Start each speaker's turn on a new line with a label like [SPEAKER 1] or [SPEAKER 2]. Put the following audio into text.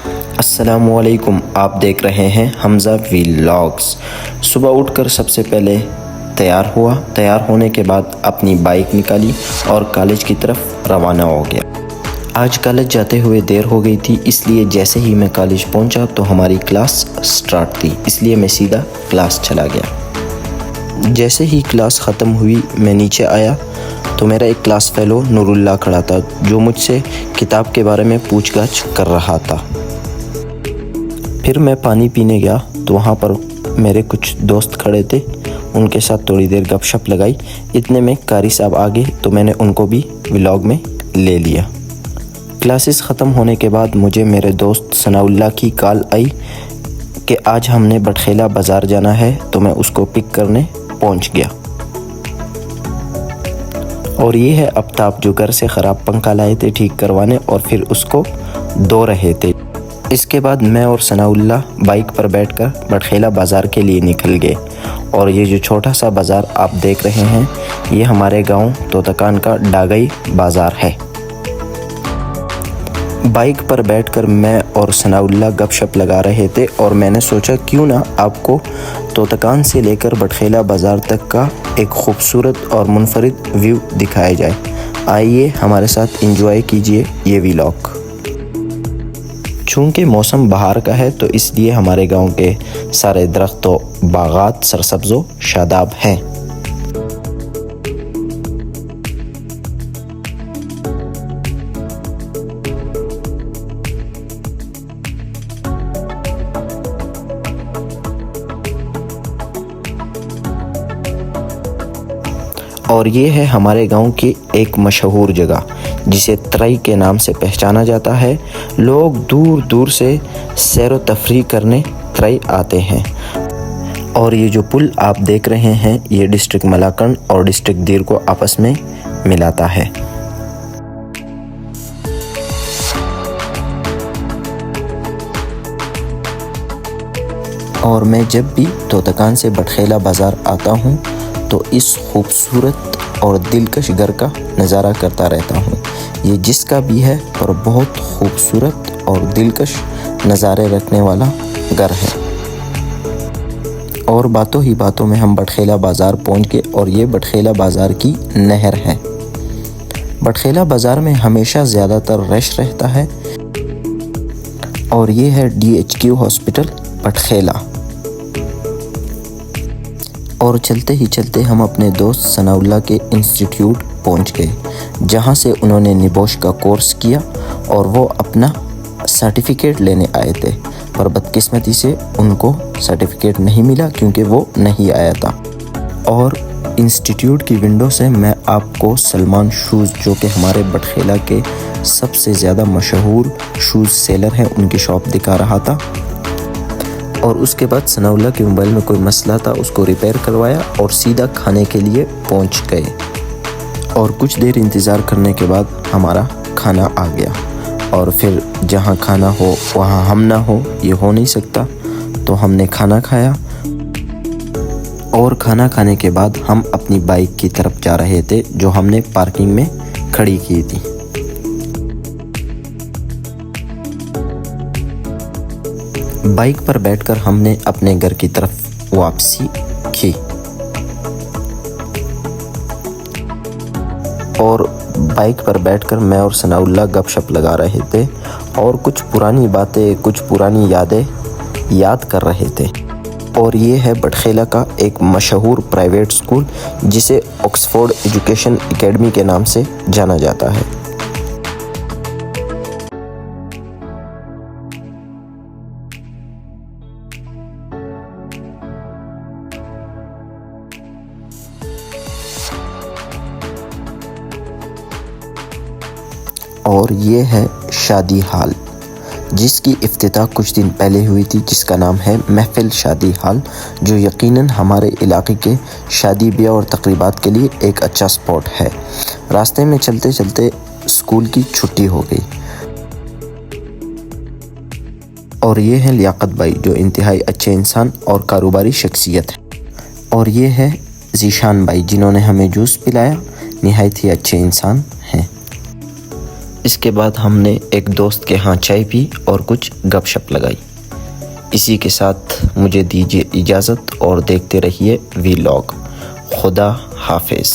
[SPEAKER 1] السلام علیکم، آپ دیکھ رہے ہیں حمزہ ویلاگز۔ صبح اٹھ کر سب سے پہلے تیار ہونے کے بعد اپنی بائک نکالی اور کالج کی طرف روانہ ہو گیا۔ آج کالج جاتے ہوئے دیر ہو گئی تھی، اس لیے جیسے ہی میں کالج پہنچا تو ہماری کلاس سٹارٹ تھی، اس لیے میں سیدھا کلاس چلا گیا۔ جیسے ہی کلاس ختم ہوئی میں نیچے آیا تو میرا ایک کلاس فیلو نور اللہ کھڑا تھا جو مجھ سے کتاب کے بارے میں پوچھ گچھ کر رہا تھا۔ پھر میں پانی پینے گیا تو وہاں پر میرے کچھ دوست کھڑے تھے، ان کے ساتھ تھوڑی دیر گپ شپ لگائی۔ اتنے میں قاری صاحب آ گئے تو میں نے ان کو بھی ولاگ میں لے لیا۔ کلاسز ختم ہونے کے بعد مجھے میرے دوست ثناء اللہ کی کال آئی کہ آج ہم نے بٹخیلہ بازار جانا ہے، تو میں اس کو پک کرنے پہنچ گیا۔ اور یہ ہے آفتاب جو گھر سے خراب پنکھا لائے تھے ٹھیک کروانے اور پھر اس کو دھو رہے تھے۔ اس کے بعد میں اور ثناء اللہ بائک پر بیٹھ کر بٹخیلہ بازار کے لیے نکل گئے، اور یہ جو چھوٹا سا بازار آپ دیکھ رہے ہیں یہ ہمارے گاؤں توتکان کا ڈاگئی بازار ہے۔ بائک پر بیٹھ کر میں اور ثناء اللہ گپ شپ لگا رہے تھے اور میں نے سوچا کیوں نہ آپ کو توتکان سے لے کر بٹخیلہ بازار تک کا ایک خوبصورت اور منفرد ویو دکھایا جائے۔ آئیے ہمارے ساتھ انجوائے کیجئے یہ ولاگ۔ چونکہ موسم بہار کا ہے تو اس لیے ہمارے گاؤں کے سارے درخت و باغات سرسبز و شاداب ہیں۔ اور یہ ہے ہمارے گاؤں کی ایک مشہور جگہ جسے ترائی کے نام سے پہچانا جاتا ہے۔ لوگ دور دور سے سیر و تفریح کرنے ترائی آتے ہیں۔ اور یہ جو پل آپ دیکھ رہے ہیں یہ ڈسٹرکٹ ملاکنڈ اور ڈسٹرکٹ دیر کو آپس میں ملاتا ہے۔ اور میں جب بھی توتکان سے بٹخیلہ بازار آتا ہوں تو اس خوبصورت اور دلکش گھر کا نظارہ کرتا رہتا ہوں۔ یہ جس کا بھی ہے پر بہت خوبصورت اور دلکش نظارے رکھنے والا گھر ہے۔ اور باتوں ہی باتوں میں ہم بٹخیلہ بازار پہنچ گئے اور یہ بٹخیلہ بازار کی نہر ہے۔ بٹخیلہ بازار میں ہمیشہ زیادہ تر رش رہتا ہے۔ اور یہ ہے DHQ ہاسپٹل بٹخیلہ۔ اور چلتے ہی چلتے ہم اپنے دوست ثناء اللہ کے انسٹیٹیوٹ پہنچ گئے جہاں سے انہوں نے نبوش کا کورس کیا اور وہ اپنا سرٹیفکیٹ لینے آئے تھے، پر بدقسمتی سے ان کو سرٹیفکیٹ نہیں ملا کیونکہ وہ نہیں آیا تھا۔ اور انسٹیٹیوٹ کی ونڈو سے میں آپ کو سلمان شوز جو کہ ہمارے بٹخیلہ کے سب سے زیادہ مشہور شوز سیلر ہیں ان کی شاپ دکھا رہا تھا۔ اور اس کے بعد ثناء اللہ کے موبائل میں کوئی مسئلہ تھا، اس کو ریپیئر کروایا اور سیدھا کھانے کے لیے پہنچ گئے۔ اور کچھ دیر انتظار کرنے کے بعد ہمارا کھانا آ گیا، اور پھر جہاں کھانا ہو وہاں ہم نہ ہو یہ ہو نہیں سکتا، تو ہم نے کھانا کھایا۔ اور کھانا کھانے کے بعد ہم اپنی بائک کی طرف جا رہے تھے جو ہم نے پارکنگ میں کھڑی کی تھی۔ بائک پر بیٹھ کر ہم نے اپنے گھر کی طرف واپسی کی، اور بائک پر بیٹھ کر میں اور ثناء اللہ گپ شپ لگا رہے تھے اور کچھ پرانی باتیں، کچھ پرانی یادیں یاد کر رہے تھے۔ اور یہ ہے بٹخیلہ کا ایک مشہور پرائیویٹ اسکول جسے آکسفورڈ ایجوکیشن اکیڈمی کے نام سے جانا جاتا ہے۔ اور یہ ہے شادی ہال جس کی افتتاح کچھ دن پہلے ہوئی تھی، جس کا نام ہے محفل شادی ہال، جو یقیناً ہمارے علاقے کے شادی بیاہ اور تقریبات کے لیے ایک اچھا سپاٹ ہے۔ راستے میں چلتے چلتے اسکول کی چھٹی ہو گئی۔ اور یہ ہے لیاقت بھائی جو انتہائی اچھے انسان اور کاروباری شخصیت ہے۔ اور یہ ہے ذیشان بھائی جنہوں نے ہمیں جوس پلایا، نہایت ہی اچھے انسان ہیں۔ اس کے بعد ہم نے ایک دوست کے ہاں چائے پی اور کچھ گپ شپ لگائی۔ اسی کے ساتھ مجھے دیجیے اجازت اور دیکھتے رہیے وی لاگ۔ خدا حافظ۔